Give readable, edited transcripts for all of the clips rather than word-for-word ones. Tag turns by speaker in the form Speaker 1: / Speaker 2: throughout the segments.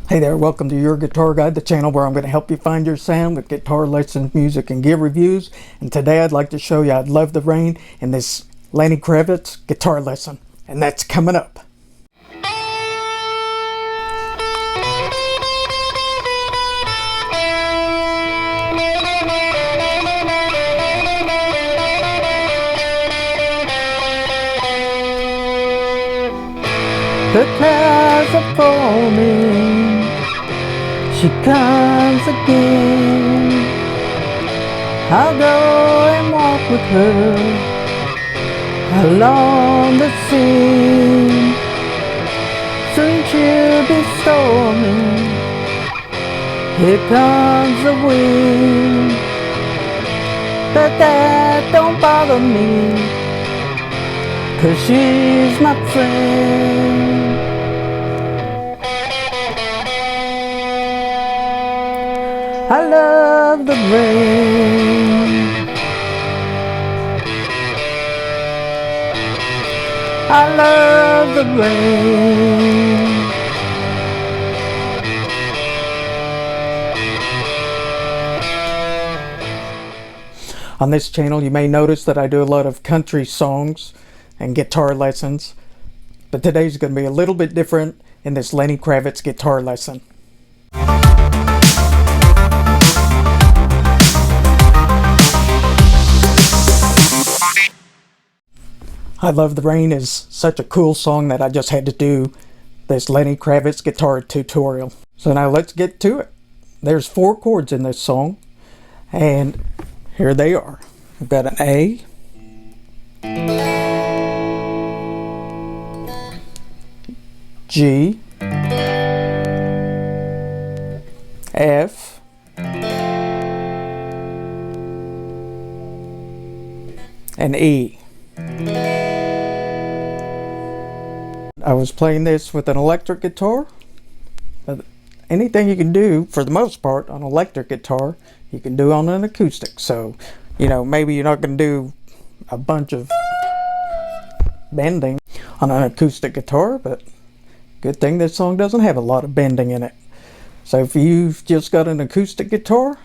Speaker 1: Hey there, welcome to Your Guitar Guide, the channel where I'm going to help you find your sound with guitar lessons, music, and gear reviews. And today I'd like to show you I Love the Rain in this Lenny Kravitz guitar lesson. And that's coming up. The clouds are forming, she comes again. I'll go and walk with her along the sea. Soon she'll be storming, here comes the wind. But that don't bother me, 'cause she's my friend. I love the rain. I love the rain. On this channel, you may notice that I do a lot of country songs and guitar lessons, but today's going to be a little bit different in this Lenny Kravitz guitar lesson. I Love the Rain is such a cool song that I just had to do this Lenny Kravitz guitar tutorial. So now let's get to it. There's 4 chords in this song, and here they are. We've got an A, G, F, and E. I was playing this with an electric guitar, but anything you can do, for the most part, on an electric guitar, you can do on an acoustic. So, you know, maybe you're not going to do a bunch of bending on an acoustic guitar, but good thing this song doesn't have a lot of bending in it. So if you've just got an acoustic guitar,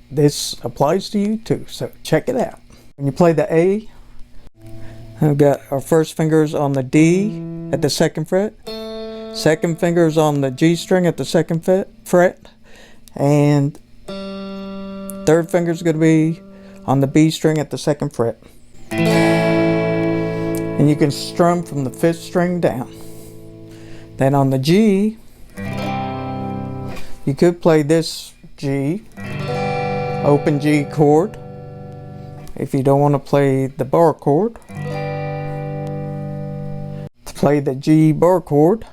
Speaker 1: this applies to you too. So check it out. When you play the A, I've got our first fingers on the D at the 2nd fret, second fingers on the G string at the 2nd fret, and third finger is going to be on the B string at the 2nd fret. And you can strum from the 5th string down. Then on the G, you could play this G, open G chord, if you don't want to play the bar chord. To play the G bar chord,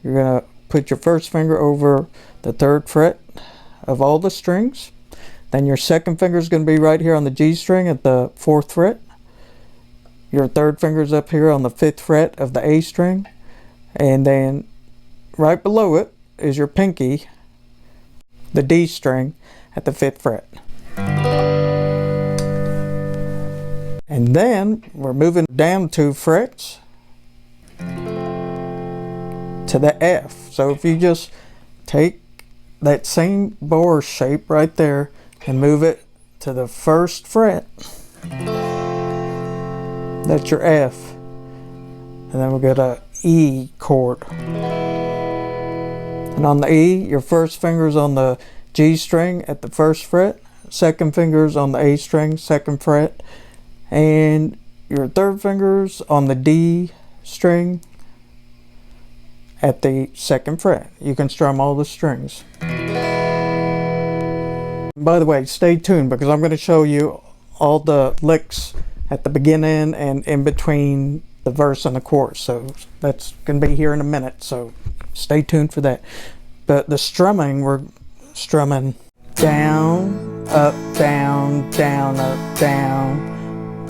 Speaker 1: you're going to put your first finger over the 3rd fret of all the strings. Then your second finger is going to be right here on the G string at the 4th fret. Your third finger is up here on the 5th fret of the A string. And then right below it is your pinky, the D string at the 5th fret. And then we're moving down 2 frets to the F. So if you just take that same bar shape right there and move it to the 1st fret, that's your F. And then we've got a E chord. And on the E, your first finger's on the G string at the 1st fret, second finger's on the A string, 2nd fret, and your third finger's on the D string at the 2nd fret. You can strum all the strings. By the way, stay tuned because I'm going to show you all the licks at the beginning and in between the verse and the chorus. So that's going to be here in a minute, so stay tuned for that. But the strumming, we're strumming down, up, down, down, up, down,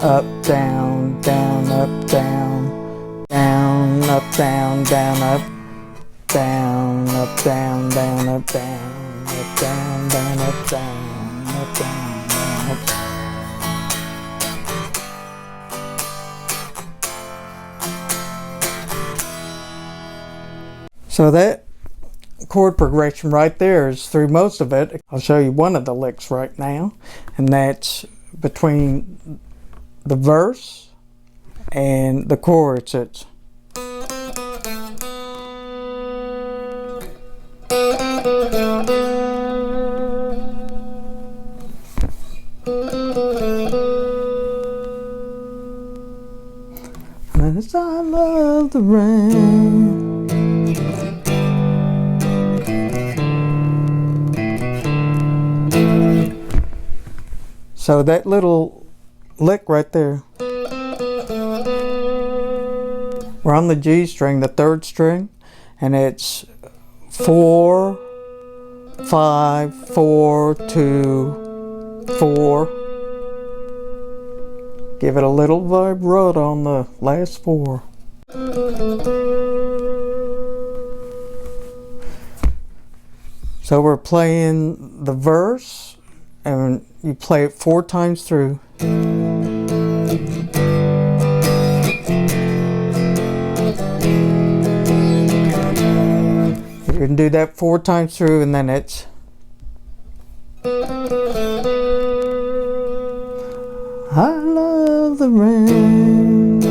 Speaker 1: up, down, down, up, down, down, up, down, down, up, down, up, down, down, up, down, up, down, down, up, down, up, down, down, up. So that chord progression right there is through most of it. I'll show you one of the licks right now, and that's between the verse and the chorus. It's as I love the rain. So that little lick right there, we're on the G string, the 3rd string, and it's 4, 5, 4, 2, 4. Give it a little vibrato on the last 4. So we're playing the verse, and you play it 4 times through. You can do that 4 times through, and then it's I love the rain.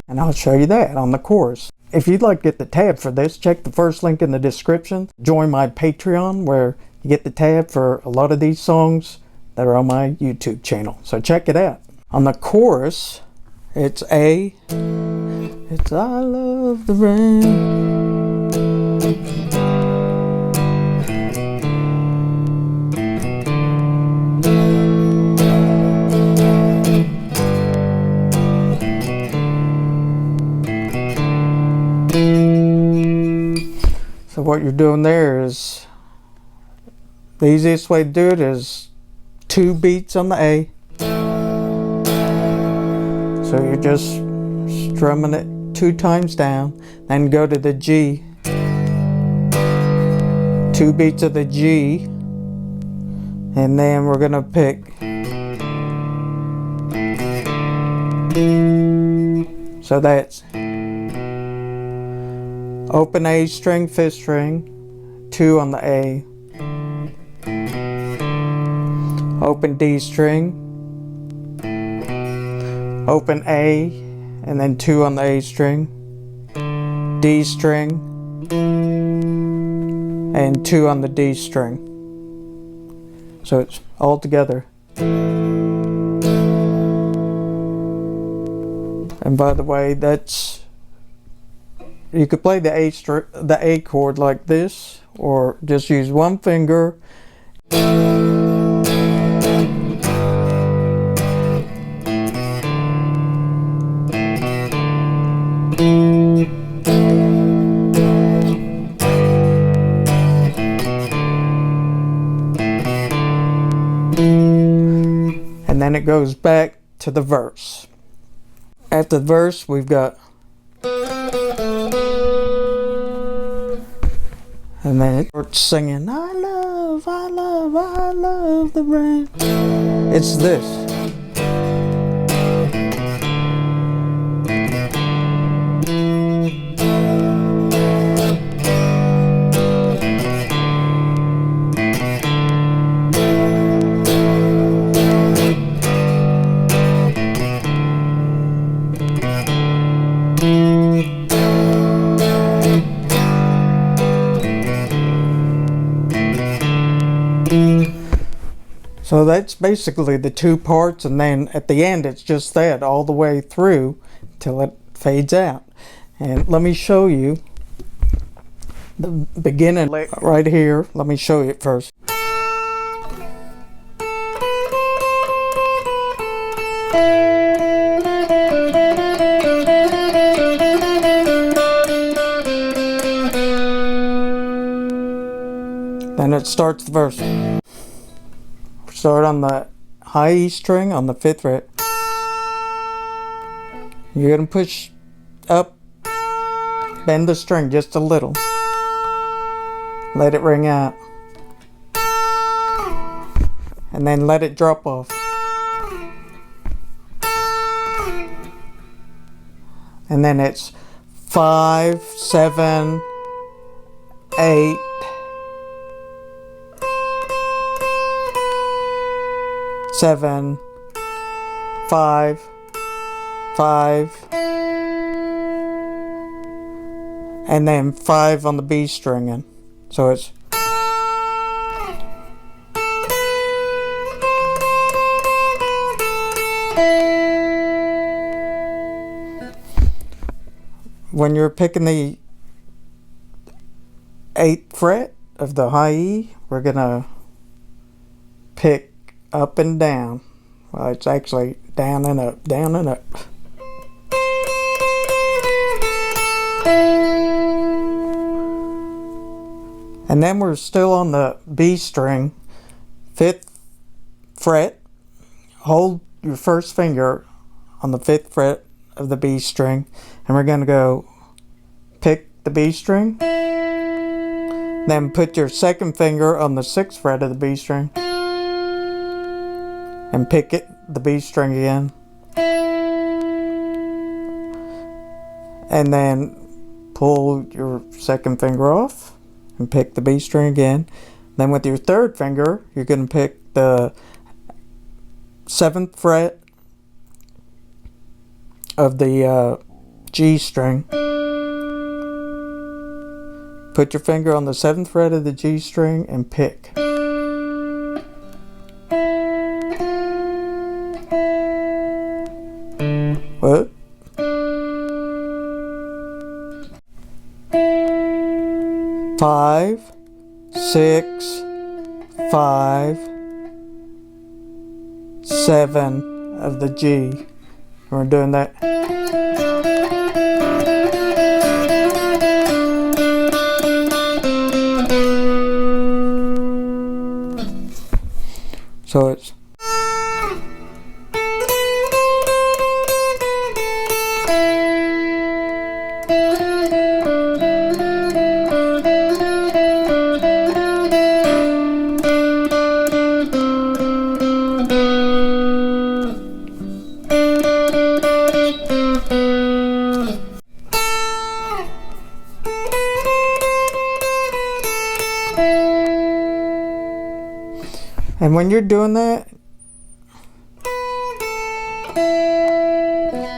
Speaker 1: And I'll show you that on the chorus. If you'd like to get the tab for this, check the first link in the description. Join my Patreon where you get the tab for a lot of these songs that are on my YouTube channel. So check it out. On the chorus, it's A. It's I love the rain. So what you're doing there is, the easiest way to do it is 2 beats on the A. So you're just strumming it 2 times down, then go to the G. 2 beats of the G, and then we're gonna pick so that's open A string, 5th string, 2 on the A, open D string, open A, and then 2 on the A string, D string, and 2 on the D string. So it's all together. And by the way, that's, you could play the A chord like this, or just use 1 finger. And then it goes back to the verse. After the verse, we've got, and then it starts singing, I love, I love, I love the rain. It's this. So that's basically the 2 parts, and then at the end it's just that all the way through till it fades out. And let me show you the beginning right here. Let me show you it first. Then it starts the verse. Start on the high E string on the 5th fret. You're going to push up, bend the string just a little. Let it ring out. And then let it drop off. and then it's 5, 7, 8, 7, 5, 5, and then 5 on the B stringing. So it's when you're picking the 8th fret of the high E, we're gonna pick up and down. Well, it's actually down and up, down and up. And then we're still on the B string, 5th fret. Hold your first finger on the 5th fret of the B string, and we're going to go pick the B string. Then put your second finger on the 6th fret of the B string and pick the B string again. And then pull your second finger off and pick the B string again. Then with your third finger, you're going to pick the 7th fret of the G string. Put your finger on the 7th fret of the G string and pick. What? Five, 6, 5, 7 of the G. We're doing that. So it's and when you're doing that,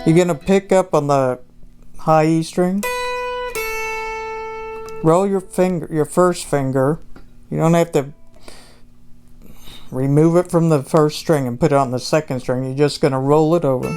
Speaker 1: you're going to pick up on the high E string. Roll your first finger. You don't have to remove it from the first string and put it on the second string. You're just going to roll it over.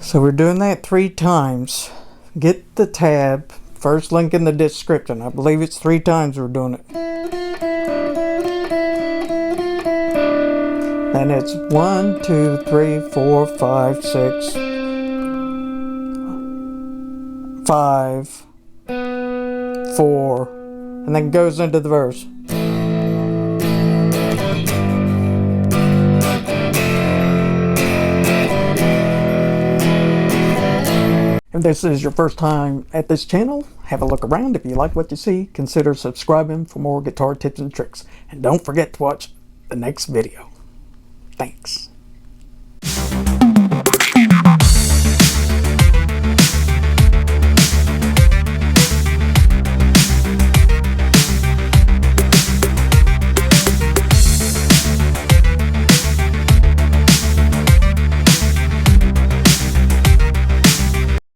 Speaker 1: So we're doing that 3 times. Get the tab, first link in the description. I believe it's 3 times we're doing it. And it's 1, 2, 3, 4, 5, 6, 5, 4, and then goes into the verse. If this is your first time at this channel, have a look around. If you like what you see, consider subscribing for more guitar tips and tricks. And don't forget to watch the next video. Thanks.